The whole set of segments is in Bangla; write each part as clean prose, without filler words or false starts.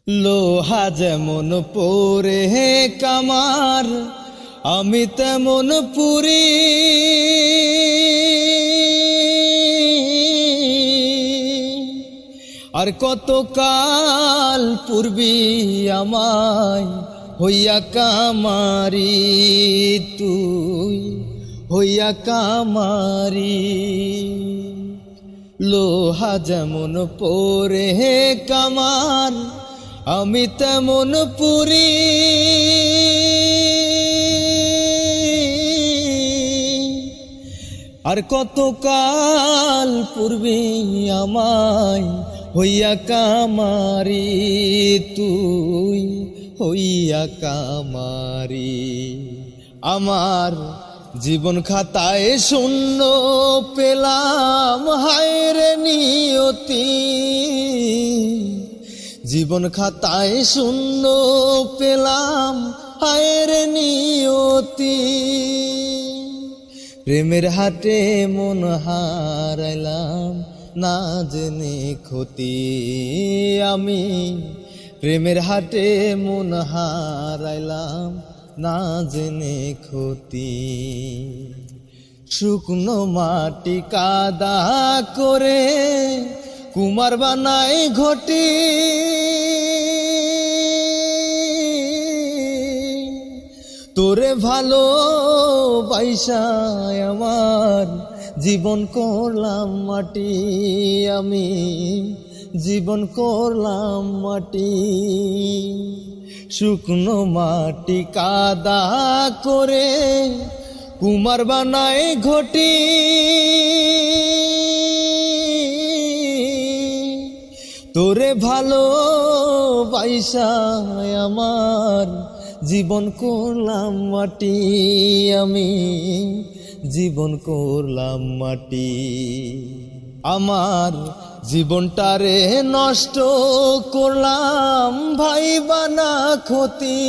লোহা যেমন পোরে হে কামার, আমি তেমন পুরি। আর কতকাল পূর্বী আমায় হইয়া কামারি, তুই হইয়া কামারি। লোহা যেমন পোরে হে কামার, আমি তেমন পুরি। আর কতকাল পূর্বে আমায় হইয়া কামারি, তুই হইয়া কামারি। আমার জীবন খাতায় শূন্য পেলাম, হায় রে নিয়তি। জীবন খাতায় শূন্য পেলাম, হায় রে নিয়তি। প্রেমের হাটে মন হারাইলাম, না জেনে ক্ষতি আমি। প্রেমের হাটে মন হারাইলাম, না জেনে ক্ষতি। শুকনো মাটি কাদা করে কুমার বানাই ঘটি। তোরে ভালো বাইসায় আমার জীবন করলাম মাটি, আমি জীবন করলাম মাটি। শুকনো মাটি কাদা করে কুমার বানায় ঘটি। তোরে ভালো বাইসায় আমার জীবন করলাম মাটি, আমি জীবন করলাম মাটি। আমার জীবনটারে নষ্ট করলাম ভাই বানা ক্ষতি।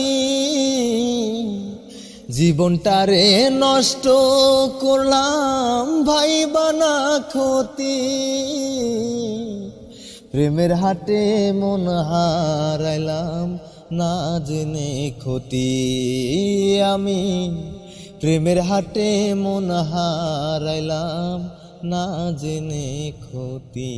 জীবনটারে নষ্ট করলাম ভাই বানা ক্ষতি। প্রেমের হাটে মন হারাইলাম, না জেনে ক্ষতি আমি। প্রেমের হাটে মন হারাইলাম, না জেনে ক্ষতি।